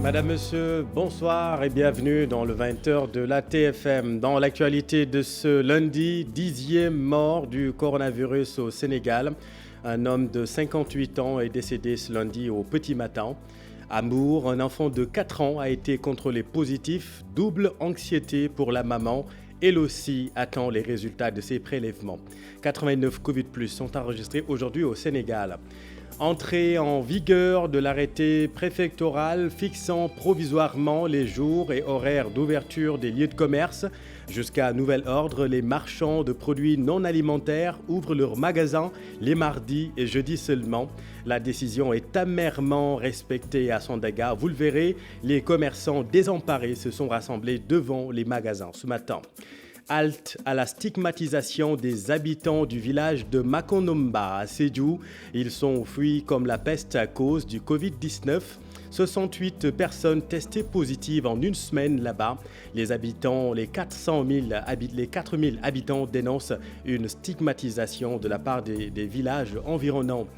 Madame, Monsieur, bonsoir et bienvenue dans le 20h de la TFM. Dans l'actualité de ce lundi, 10e mort du coronavirus au Sénégal. Un homme de 58 ans est décédé ce lundi au petit matin. Amour, un enfant de 4 ans a été contrôlé positif. Double anxiété pour la maman. Elle aussi attend les résultats de ses prélèvements. 89 Covid+ sont enregistrés aujourd'hui au Sénégal. Entrée en vigueur de l'arrêté préfectoral fixant provisoirement les jours et horaires d'ouverture des lieux de commerce. Jusqu'à nouvel ordre, les marchands de produits non alimentaires ouvrent leurs magasins les mardis et jeudis seulement. La décision est amèrement respectée à Sandaga. Vous le verrez, les commerçants désemparés se sont rassemblés devant les magasins ce matin. Halte à la stigmatisation des habitants du village de Makonomba à Sédhiou. Ils sont fuis comme la peste à cause du Covid-19. 68 personnes testées positives en une semaine là-bas. Les 4000 habitants dénoncent une stigmatisation de la part des villages environnants.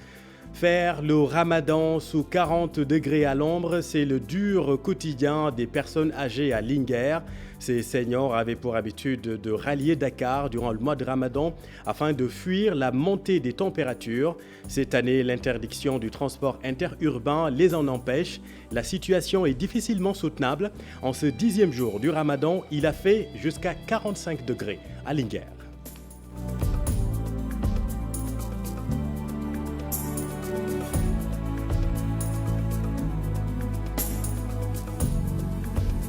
Faire le ramadan sous 40 degrés à l'ombre, c'est le dur quotidien des personnes âgées à Linguère. Ces seniors avaient pour habitude de rallier Dakar durant le mois de ramadan afin de fuir la montée des températures. Cette année, l'interdiction du transport interurbain les en empêche. La situation est difficilement soutenable. En ce 10e jour du ramadan, il a fait jusqu'à 45 degrés à Linguère.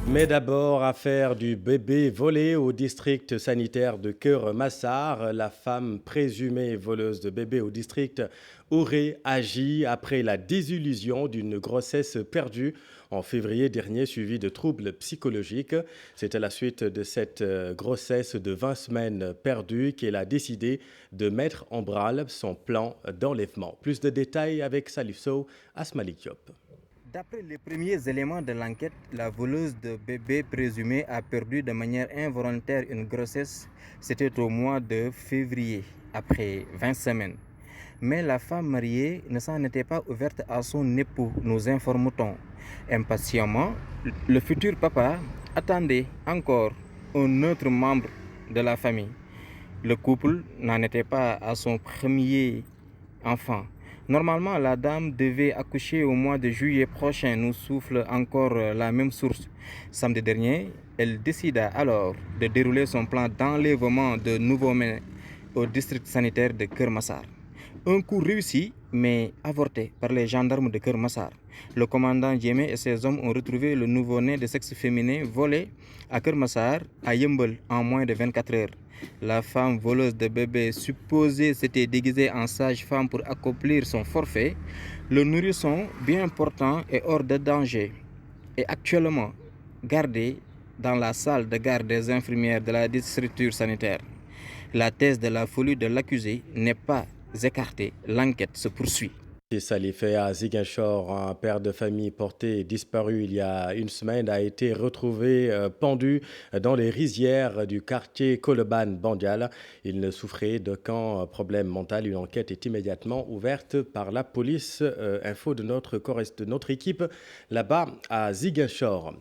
Mais d'abord, affaire du bébé volé au district sanitaire de Keur Massar. La femme présumée voleuse de bébé au district aurait agi après la désillusion d'une grossesse perdue en février dernier, suivie de troubles psychologiques. C'est à la suite de cette grossesse de 20 semaines perdue qu'elle a décidé de mettre en branle son plan d'enlèvement. Plus de détails avec Salif Sow, Asmalik Diop. D'après les premiers éléments de l'enquête, la voleuse de bébé présumée a perdu de manière involontaire une grossesse. C'était au mois de février, après 20 semaines. Mais la femme mariée ne s'en était pas ouverte à son époux, nous informons-on. Impatiemment, le futur papa attendait encore un autre membre de la famille. Le couple n'en était pas à son premier enfant. Normalement, la dame devait accoucher au mois de juillet prochain, nous souffle encore la même source. Samedi dernier, elle décida alors de dérouler son plan d'enlèvement de nouveau-né au district sanitaire de Keur Massar. Un coup réussi, mais avorté par les gendarmes de Keur Massar. Le commandant Djemé et ses hommes ont retrouvé le nouveau-né de sexe féminin volé à Keur Massar, à Yeumbeul, en moins de 24 heures. La femme voleuse de bébé supposée s'était déguisée en sage-femme pour accomplir son forfait. Le nourrisson, bien portant, est hors de danger et actuellement gardé dans la salle de garde des infirmières de la structure sanitaire. La thèse de la folie de l'accusé n'est pas écartée. L'enquête se poursuit. Salif, à Ziguinchor, un père de famille porté disparu il y a une semaine a été retrouvé pendu dans les rizières du quartier Colobane-Bandial. Il ne souffrait d'aucun problème mental. Une enquête est immédiatement ouverte par la police. Info de notre équipe là-bas à Ziguinchor.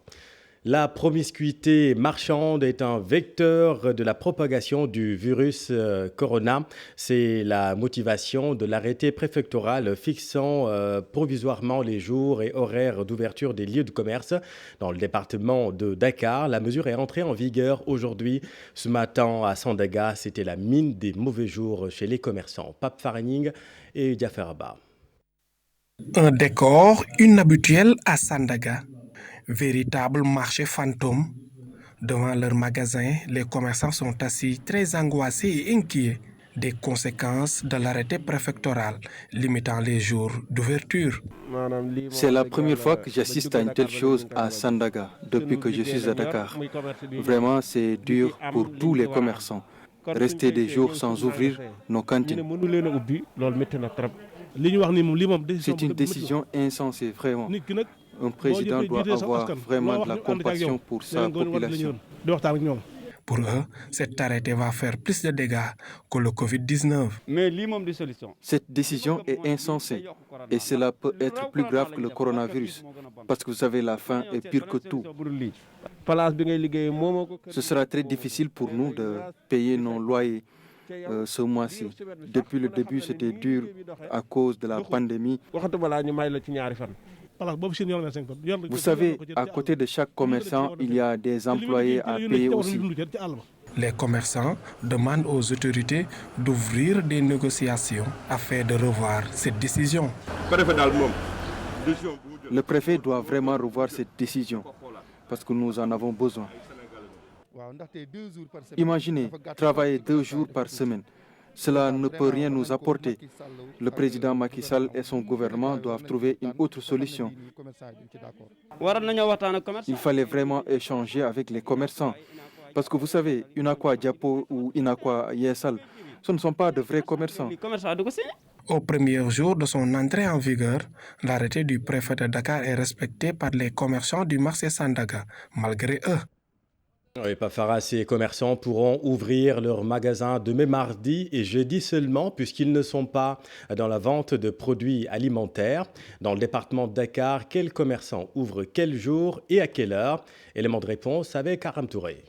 La promiscuité marchande est un vecteur de la propagation du virus corona. C'est la motivation de l'arrêté préfectoral fixant provisoirement les jours et horaires d'ouverture des lieux de commerce dans le département de Dakar. La mesure est entrée en vigueur aujourd'hui. Ce matin à Sandaga, c'était la mine des mauvais jours chez les commerçants. Pape Faraning et Diaferaba. Un décor inhabituel à Sandaga. Véritable marché fantôme. Devant leurs magasins, les commerçants sont assis très angoissés et inquiets des conséquences de l'arrêté préfectoral limitant les jours d'ouverture. C'est la première fois que j'assiste à une telle chose à Sandaga depuis que je suis à Dakar. Vraiment, c'est dur pour tous les commerçants. Rester des jours sans ouvrir nos cantines. C'est une décision insensée, vraiment. Un président doit avoir vraiment de la compassion pour sa population. Pour eux, cet arrêté va faire plus de dégâts que le Covid-19. Cette décision est insensée et cela peut être plus grave que le coronavirus parce que vous savez, la faim est pire que tout. Ce sera très difficile pour nous de payer nos loyers ce mois-ci. Depuis le début, c'était dur à cause de la pandémie. Vous savez, à côté de chaque commerçant, il y a des employés à payer aussi. Les commerçants demandent aux autorités d'ouvrir des négociations afin de revoir cette décision. Le préfet doit vraiment revoir cette décision parce que nous en avons besoin. Imaginez, travailler 2 jours par semaine. Cela ne peut rien nous apporter. Le président Macky Sall et son gouvernement doivent trouver une autre solution. Il fallait vraiment échanger avec les commerçants. Parce que vous savez, Unacois Diapo ou Unacois Yessal, ce ne sont pas de vrais commerçants. Au premier jour de son entrée en vigueur, l'arrêté du préfet de Dakar est respecté par les commerçants du marché Sandaga, malgré eux. Oui, Pafara, ces commerçants pourront ouvrir leurs magasins demain mardi et jeudi seulement puisqu'ils ne sont pas dans la vente de produits alimentaires. Dans le département de Dakar, quels commerçants ouvrent quel jour et à quelle heure? Élément de réponse avec Aram Touré.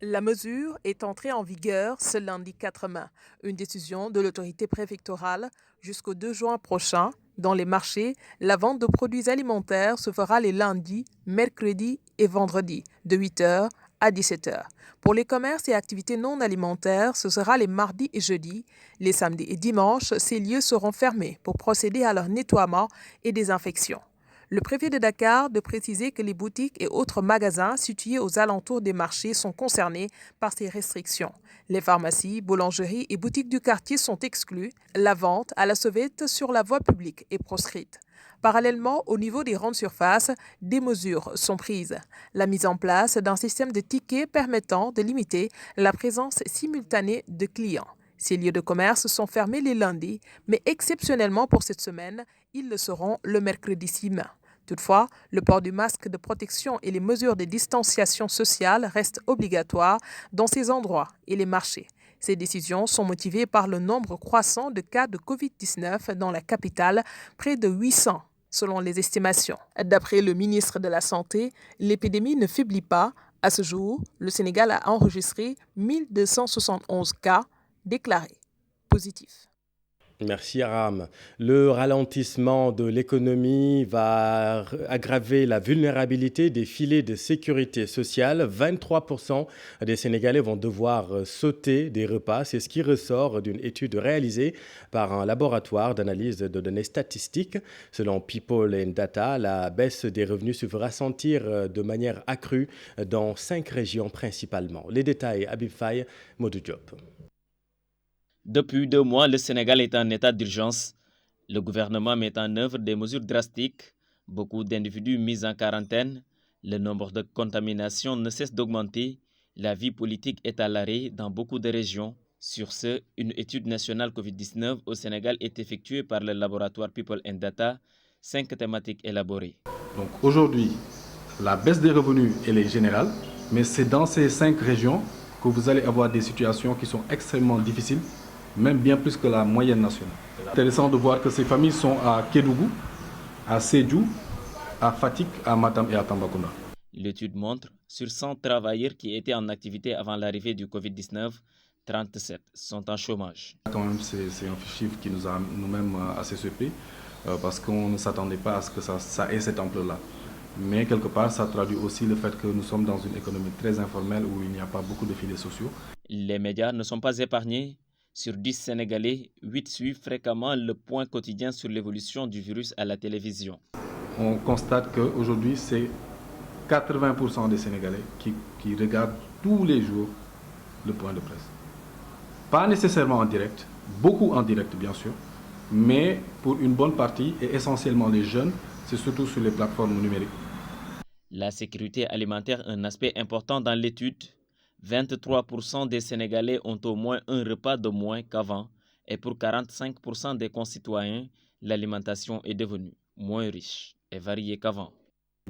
La mesure est entrée en vigueur ce lundi 4 mai. Une décision de l'autorité préfectorale jusqu'au 2 juin prochain. Dans les marchés, la vente de produits alimentaires se fera les lundis, mercredis et vendredis de 8h à 17h. Pour les commerces et activités non alimentaires, ce sera les mardis et jeudis. Les samedis et dimanches, ces lieux seront fermés pour procéder à leur nettoiement et désinfection. Le préfet de Dakar de préciser que les boutiques et autres magasins situés aux alentours des marchés sont concernés par ces restrictions. Les pharmacies, boulangeries et boutiques du quartier sont exclues. La vente à la sauvette sur la voie publique est proscrite. Parallèlement, au niveau des grandes surfaces, des mesures sont prises. La mise en place d'un système de tickets permettant de limiter la présence simultanée de clients. Ces lieux de commerce sont fermés les lundis, mais exceptionnellement pour cette semaine, ils le seront le mercredi 6 mai. Toutefois, le port du masque de protection et les mesures de distanciation sociale restent obligatoires dans ces endroits et les marchés. Ces décisions sont motivées par le nombre croissant de cas de Covid-19 dans la capitale, près de 800 selon les estimations. D'après le ministre de la Santé, l'épidémie ne faiblit pas. À ce jour, le Sénégal a enregistré 1271 cas déclarés positifs. Merci Aram. Le ralentissement de l'économie va aggraver la vulnérabilité des filets de sécurité sociale. 23% des Sénégalais vont devoir sauter des repas. C'est ce qui ressort d'une étude réalisée par un laboratoire d'analyse de données statistiques. Selon People and Data, la baisse des revenus se fera sentir de manière accrue dans 5 régions principalement. Les détails, Habib Faye, Modou Diop. Depuis 2 mois, le Sénégal est en état d'urgence. Le gouvernement met en œuvre des mesures drastiques. Beaucoup d'individus mis en quarantaine. Le nombre de contaminations ne cesse d'augmenter. La vie politique est à l'arrêt dans beaucoup de régions. Sur ce, une étude nationale Covid-19 au Sénégal est effectuée par le laboratoire People and Data. 5 thématiques élaborées. Donc aujourd'hui, la baisse des revenus elle est générale, mais c'est dans ces 5 régions que vous allez avoir des situations qui sont extrêmement difficiles, même bien plus que la moyenne nationale. C'est intéressant de voir que ces familles sont à Kédougou, à Sédhiou, à Fatick, à Matam et à Tambacounda. L'étude montre, sur 100 travailleurs qui étaient en activité avant l'arrivée du Covid-19, 37 sont en chômage. Quand même, c'est un chiffre qui nous a nous-mêmes assez surpris, parce qu'on ne s'attendait pas à ce que ça ait cette ampleur-là. Mais quelque part, ça traduit aussi le fait que nous sommes dans une économie très informelle où il n'y a pas beaucoup de filets sociaux. Les médias ne sont pas épargnés. Sur 10 Sénégalais, 8 suivent fréquemment le point quotidien sur l'évolution du virus à la télévision. On constate qu'aujourd'hui, c'est 80% des Sénégalais qui regardent tous les jours le point de presse. Pas nécessairement en direct, beaucoup en direct bien sûr, mais pour une bonne partie et essentiellement les jeunes, c'est surtout sur les plateformes numériques. La sécurité alimentaire est un aspect important dans l'étude. 23% des Sénégalais ont au moins un repas de moins qu'avant et pour 45% des concitoyens, l'alimentation est devenue moins riche et variée qu'avant.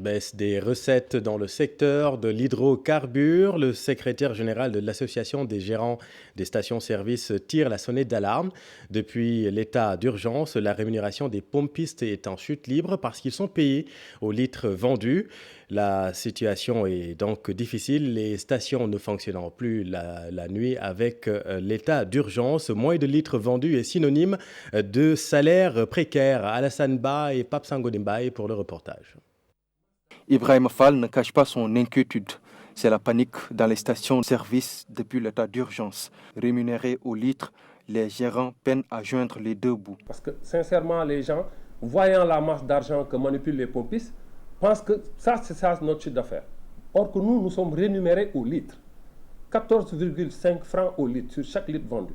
Baisse des recettes dans le secteur de l'hydrocarbure. Le secrétaire général de l'Association des gérants des stations-service tire la sonnette d'alarme. Depuis l'état d'urgence, la rémunération des pompistes est en chute libre parce qu'ils sont payés au litre vendu. La situation est donc difficile. Les stations ne fonctionnant plus la nuit avec l'état d'urgence. Moins de litres vendus est synonyme de salaire précaire. Alassane Ba et Pape Sangodimbaye pour le reportage. Ibrahim Fall ne cache pas son inquiétude. C'est la panique dans les stations-service depuis l'état d'urgence. Rémunérés au litre, les gérants peinent à joindre les deux bouts. Parce que sincèrement, les gens, voyant la masse d'argent que manipulent les pompistes, pensent que c'est ça notre chiffre d'affaires. Or que nous sommes rémunérés au litre. 14,5 francs au litre sur chaque litre vendu.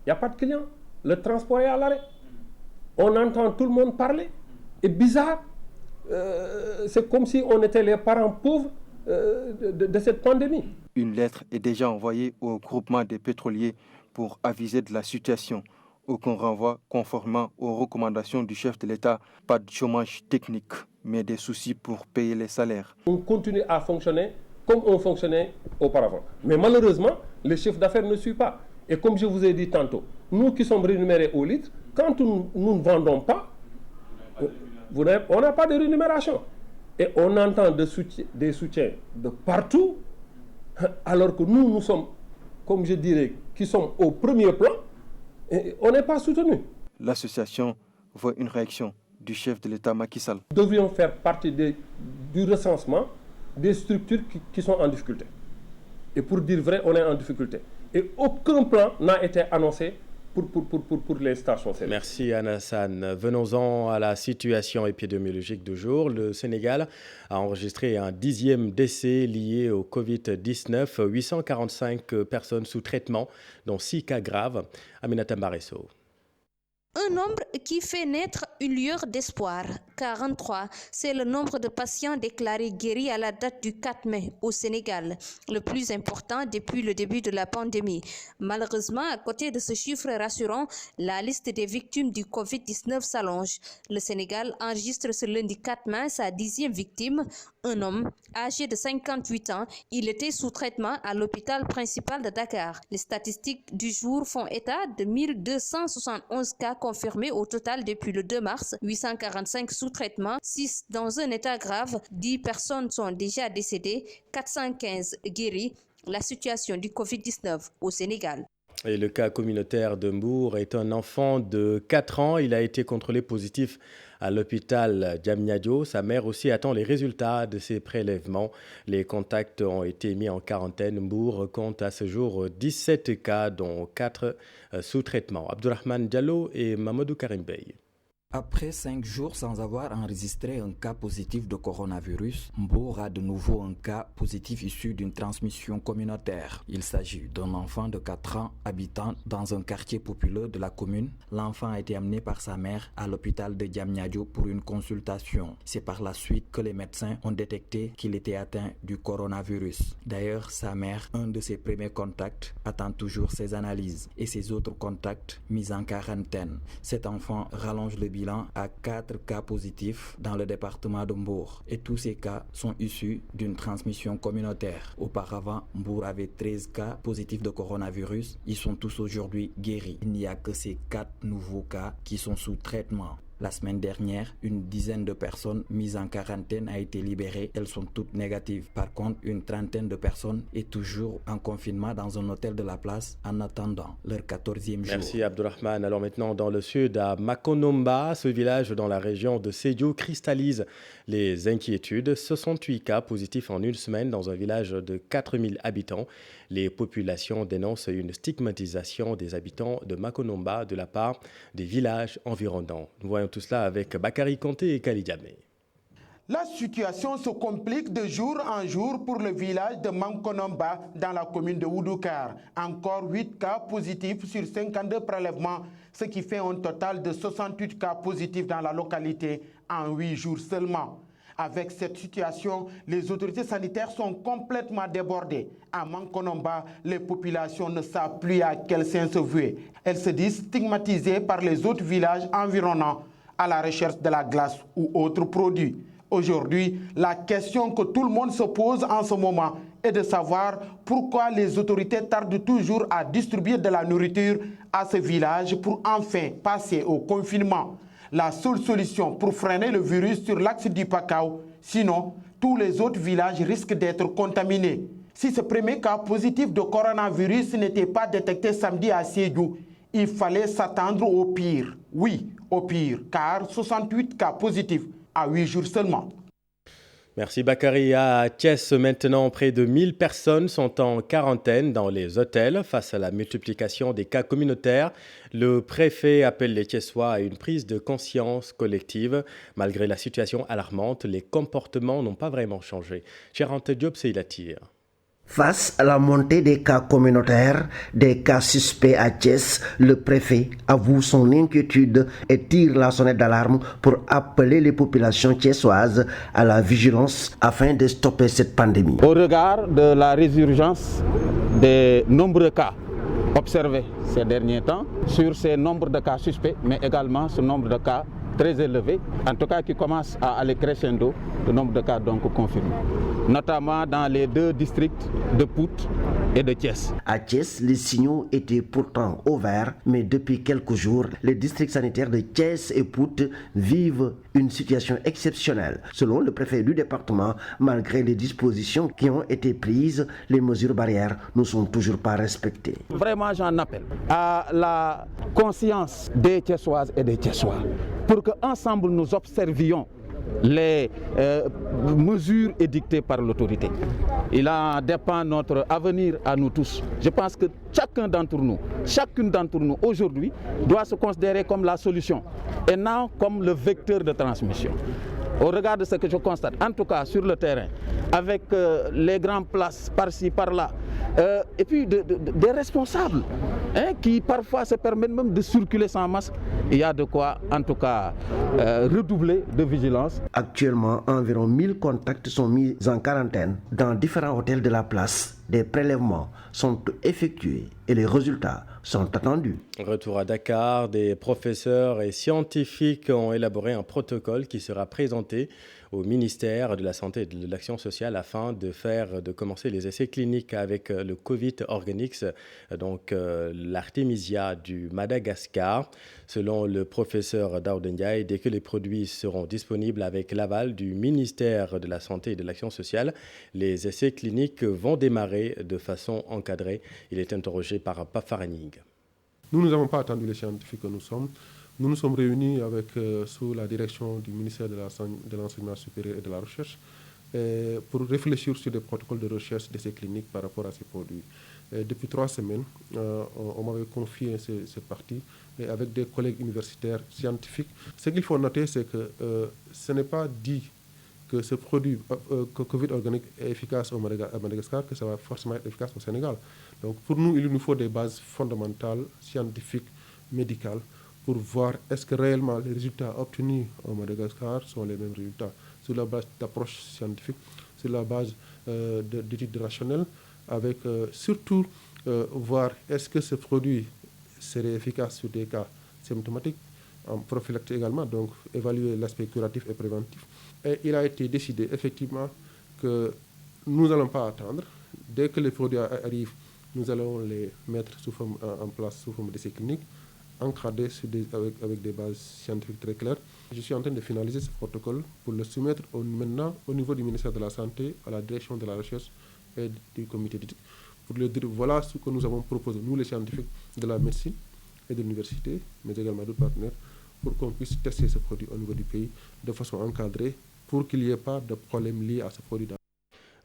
Il n'y a pas de client. Le transport est à l'arrêt. On entend tout le monde parler. Et bizarre. C'est comme si on était les parents pauvres de cette pandémie. Une lettre est déjà envoyée au groupement des pétroliers pour aviser de la situation. Aucun renvoi conformément aux recommandations du chef de l'État. Pas de chômage technique, mais des soucis pour payer les salaires. On continue à fonctionner comme on fonctionnait auparavant. Mais malheureusement, le chiffre d'affaires ne suit pas. Et comme je vous ai dit tantôt, nous qui sommes rémunérés au litre, quand nous ne vendons pas, on n'a pas de rémunération. Et on entend des soutiens de partout, alors que nous sommes, comme je dirais, qui sommes au premier plan, et on n'est pas soutenus. L'association voit une réaction du chef de l'État Macky Sall. Nous devrions faire partie du recensement des structures qui sont en difficulté. Et pour dire vrai, on est en difficulté. Et aucun plan n'a été annoncé pour les stations-service. Merci Alassane. Venons-en à la situation épidémiologique du jour. Le Sénégal a enregistré un 10e décès lié au Covid-19. 845 personnes sous traitement, dont 6 cas graves. Aminata Mbaresso. Un nombre qui fait naître une lueur d'espoir. 43, c'est le nombre de patients déclarés guéris à la date du 4 mai au Sénégal, le plus important depuis le début de la pandémie. Malheureusement, à côté de ce chiffre rassurant, la liste des victimes du Covid-19 s'allonge. Le Sénégal enregistre ce lundi 4 mai sa 10e victime, un homme âgé de 58 ans. Il était sous traitement à l'hôpital principal de Dakar. Les statistiques du jour font état de 1271 cas confirmés au total depuis le 2 mars, 845 sous traitement, 6 dans un état grave, 10 personnes sont déjà décédées, 415 guéris. La situation du Covid-19 au Sénégal. Et le cas communautaire de Mbour est un enfant de 4 ans. Il a été contrôlé positif à l'hôpital Diamniadio. Sa mère aussi attend les résultats de ses prélèvements. Les contacts ont été mis en quarantaine. Mbour compte à ce jour 17 cas, dont 4 sous traitement. Abdourahmane Diallo et Mamadou Karim Bey. Après 5 jours sans avoir enregistré un cas positif de coronavirus, Mbour a de nouveau un cas positif issu d'une transmission communautaire. Il s'agit d'un enfant de 4 ans habitant dans un quartier populeux de la commune. L'enfant a été amené par sa mère à l'hôpital de Diamniadio pour une consultation. C'est par la suite que les médecins ont détecté qu'il était atteint du coronavirus. D'ailleurs, sa mère, un de ses premiers contacts, attend toujours ses analyses et ses autres contacts mis en quarantaine. Cet enfant rallonge le bilan à 4 cas positifs dans le département de Mbour. Et tous ces cas sont issus d'une transmission communautaire. Auparavant, Mbour avait 13 cas positifs de coronavirus. Ils sont tous aujourd'hui guéris. Il n'y a que ces 4 nouveaux cas qui sont sous traitement. La semaine dernière, une dizaine de personnes mises en quarantaine a été libérée. Elles sont toutes négatives. Par contre, une trentaine de personnes est toujours en confinement dans un hôtel de la place en attendant leur 14e jour. Merci Abdourahmane. Alors maintenant, dans le sud, à Makonomba, ce village dans la région de Sédhiou cristallise les inquiétudes. 68 cas positifs en une semaine dans un village de 4000 habitants. Les populations dénoncent une stigmatisation des habitants de Makonomba de la part des villages environnants. Nous voyons tout cela avec Bakary Konté et Khalid Diamé. La situation se complique de jour en jour pour le village de Makonomba dans la commune de Oudoukar. Encore 8 cas positifs sur 52 prélèvements, ce qui fait un total de 68 cas positifs dans la localité en 8 jours seulement. Avec cette situation, les autorités sanitaires sont complètement débordées. À Makonomba, les populations ne savent plus à quel saint se vouer. Elles se disent stigmatisées par les autres villages environnants à la recherche de la glace ou autres produits. Aujourd'hui, la question que tout le monde se pose en ce moment est de savoir pourquoi les autorités tardent toujours à distribuer de la nourriture à ce village pour enfin passer au confinement. La seule solution pour freiner le virus sur l'axe du Pakao, sinon tous les autres villages risquent d'être contaminés. Si ce premier cas positif de coronavirus n'était pas détecté samedi à Sédhiou, il fallait s'attendre au pire. Oui, au pire, car 68 cas positifs à 8 jours seulement. Merci Bakary. À Thiès, maintenant, près de 1000 personnes sont en quarantaine dans les hôtels face à la multiplication des cas communautaires. Le préfet appelle les Thiessois à une prise de conscience collective. Malgré la situation alarmante, les comportements n'ont pas vraiment changé. Chérante Diop, c'est l'attire. Face à la montée des cas communautaires, des cas suspects à Thiès, le préfet avoue son inquiétude et tire la sonnette d'alarme pour appeler les populations thiessoises à la vigilance afin de stopper cette pandémie. Au regard de la résurgence des nombreux cas observés ces derniers temps, sur ces nombres de cas suspects, mais également ce nombre de cas très élevé, en tout cas qui commence à aller crescendo, le nombre de cas donc confirmés, notamment dans les 2 districts de Pout et de Thiès. À Thiès, les signaux étaient pourtant au vert, mais depuis quelques jours, les districts sanitaires de Thiès et Pout vivent une situation exceptionnelle. Selon le préfet du département, malgré les dispositions qui ont été prises, les mesures barrières ne sont toujours pas respectées. Vraiment, j'en appelle à la conscience des Thiessoises et des Thiessois pour qu'ensemble nous observions les mesures édictées par l'autorité. Il en dépend notre avenir à nous tous. Je pense que chacune d'entre nous aujourd'hui doit se considérer comme la solution et non comme le vecteur de transmission. Au regard de ce que je constate, en tout cas sur le terrain, avec les grandes places par-ci, par-là, et puis des responsables qui parfois se permettent même de circuler sans masque, il y a de quoi en tout cas redoubler de vigilance. Actuellement, environ 1000 contacts sont mis en quarantaine dans différents hôtels de la place. Des prélèvements sont effectués et les résultats sont attendus. Retour à Dakar, des professeurs et scientifiques ont élaboré un protocole qui sera présenté au ministère de la Santé et de l'Action sociale afin de commencer les essais cliniques avec le Covid Organics, donc l'artémisia du Madagascar. Selon le professeur Daouda Ndiaye, dès que les produits seront disponibles avec l'aval du ministère de la Santé et de l'Action sociale, les essais cliniques vont démarrer de façon encadrée. Il est interrogé par Pafaraning. Nous n'avons pas attendu les scientifiques que nous sommes. Nous nous sommes réunis sous la direction du ministère de l'Enseignement supérieur et de la Recherche pour réfléchir sur des protocoles de recherche d'essais cliniques par rapport à ces produits. Depuis 3 semaines, on m'avait confié cette partie et avec des collègues universitaires scientifiques. Ce qu'il faut noter, c'est que ce n'est pas dit que ce produit que Covid organique est efficace à Madagascar, que ça va forcément être efficace au Sénégal. Donc pour nous, il nous faut des bases fondamentales, scientifiques, médicales, pour voir est-ce que réellement les résultats obtenus au Madagascar sont les mêmes résultats, sur la base d'approches scientifiques, sur la base d'études rationnelles, avec surtout voir est-ce que ce produit serait efficace sur des cas symptomatiques, en prophylactique également, donc évaluer l'aspect curatif et préventif. Et il a été décidé effectivement que nous n'allons pas attendre. Dès que les produits arrivent, nous allons les mettre en place sous forme d'essais cliniques, encadrés avec des bases scientifiques très claires. Je suis en train de finaliser ce protocole pour le soumettre maintenant au niveau du ministère de la Santé, à la direction de la recherche et du comité d'éthique, pour leur dire voilà ce que nous avons proposé, nous les scientifiques de la médecine et de l'université, mais également d'autres partenaires, pour qu'on puisse tester ce produit au niveau du pays de façon encadrée, pour qu'il n'y ait pas de problème lié à ce produit.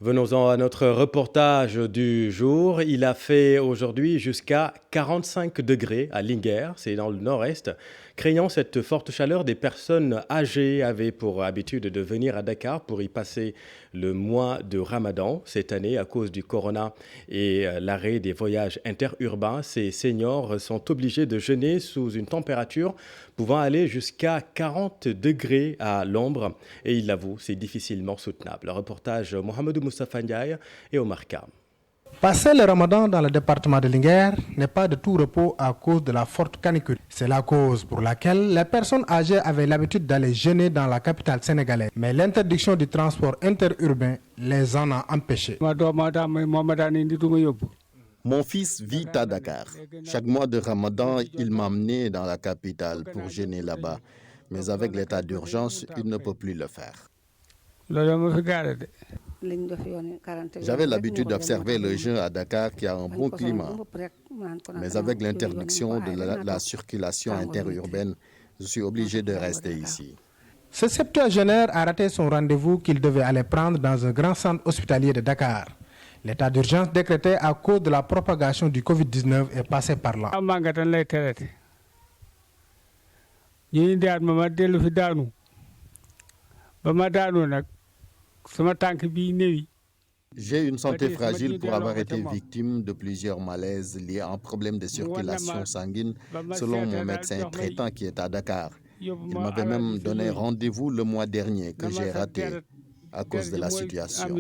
Venons-en à notre reportage du jour. Il a fait aujourd'hui jusqu'à 45 degrés à Linguère, c'est dans le nord-est. Craignant cette forte chaleur, des personnes âgées avaient pour habitude de venir à Dakar pour y passer le mois de Ramadan. Cette année, à cause du corona et l'arrêt des voyages interurbains, ces seniors sont obligés de jeûner sous une température pouvant aller jusqu'à 40 degrés à l'ombre. Et il l'avoue, c'est difficilement soutenable. Le reportage Mohamedou Moustapha Ndiaye et Omar Kam. Passer le ramadan dans le département de Linguère n'est pas de tout repos à cause de la forte canicule. C'est la cause pour laquelle les personnes âgées avaient l'habitude d'aller jeûner dans la capitale sénégalaise. Mais l'interdiction du transport interurbain les en a empêchés. Mon fils vit à Dakar. Chaque mois de ramadan, il m'a emmené dans la capitale pour jeûner là-bas. Mais avec l'état d'urgence, il ne peut plus le faire. J'avais l'habitude d'observer le jeûne à Dakar qui a un bon climat. Mais avec l'interdiction de la circulation interurbaine, je suis obligé de rester ici. Ce septuagénaire a raté son rendez-vous qu'il devait aller prendre dans un grand centre hospitalier de Dakar. L'état d'urgence décrété à cause de la propagation du Covid-19 est passé par là. J'ai une santé fragile pour avoir été victime de plusieurs malaises liés à un problème de circulation sanguine selon mon médecin traitant qui est à Dakar. Il m'avait même donné rendez-vous le mois dernier que j'ai raté à cause de la situation.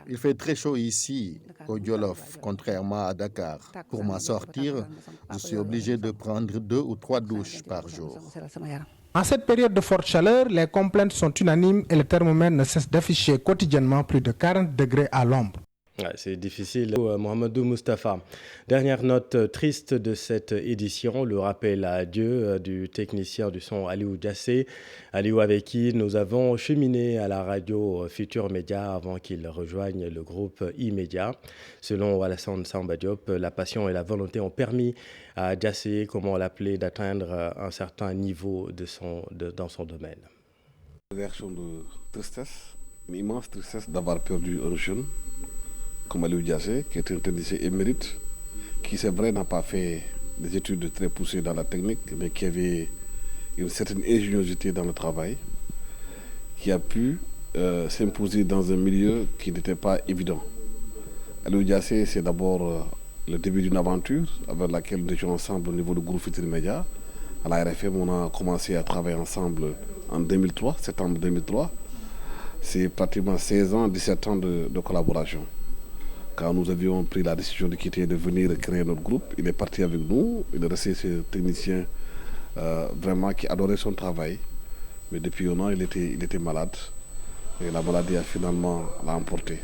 Il fait très chaud ici, au Djolof, contrairement à Dakar. Pour m'en sortir, je suis obligé de prendre 2 ou 3 douches par jour. En cette période de forte chaleur, les complaintes sont unanimes et le thermomètre ne cesse d'afficher quotidiennement plus de 40 degrés à l'ombre. Ouais, c'est difficile. Mohamedou Mustafa. Dernière note triste de cette édition, le rappel à Dieu du technicien du son Aliou Diassé. Aliou avec qui nous avons cheminé à la radio Futur Média avant qu'il rejoigne le groupe E-Média. Selon Alassane Samba Diop, la passion et la volonté ont permis à Diassé, comment l'appeler, d'atteindre un certain niveau dans son domaine. Une réaction de tristesse, une immense tristesse d'avoir perdu un jeune comme Aliou Diassé, qui est un technicien émérite, qui c'est vrai n'a pas fait des études très poussées dans la technique, mais qui avait une certaine ingéniosité dans le travail, qui a pu s'imposer dans un milieu qui n'était pas évident. Aliou Diassé, c'est d'abord le début d'une aventure avec laquelle nous étions ensemble au niveau du groupe Futur Média. À la RFM, on a commencé à travailler ensemble en 2003, septembre 2003. C'est pratiquement 16 ans, 17 ans de collaboration. Quand nous avions pris la décision de quitter et de venir créer notre groupe, il est parti avec nous. Il est resté ce technicien vraiment qui adorait son travail. Mais depuis un an, il était malade. Et la maladie a finalement emporté.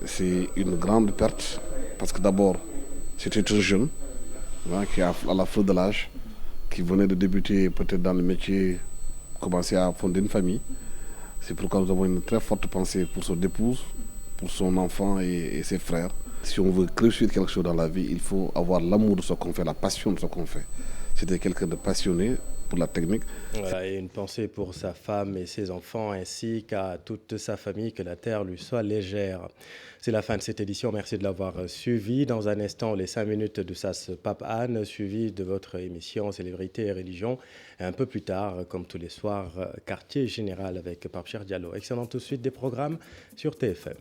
C'est une grande perte parce que d'abord, c'était un jeune qui est à la fleur de l'âge, qui venait de débuter peut-être dans le métier, commencer à fonder une famille. C'est pourquoi nous avons une très forte pensée pour son épouse, pour son enfant et ses frères. Si on veut réussir quelque chose dans la vie, il faut avoir l'amour de ce qu'on fait, la passion de ce qu'on fait. C'était quelqu'un de passionné pour la technique. Voilà, et une pensée pour sa femme et ses enfants, ainsi qu'à toute sa famille, que la terre lui soit légère. C'est la fin de cette édition, merci de l'avoir suivi. Dans un instant, les 5 minutes de Sas Pape Anne, suivi de votre émission Célébrité et Religion. Et un peu plus tard, comme tous les soirs, Quartier Général avec Pape Cheikh Diallo. Excellente suite des programmes sur TFM.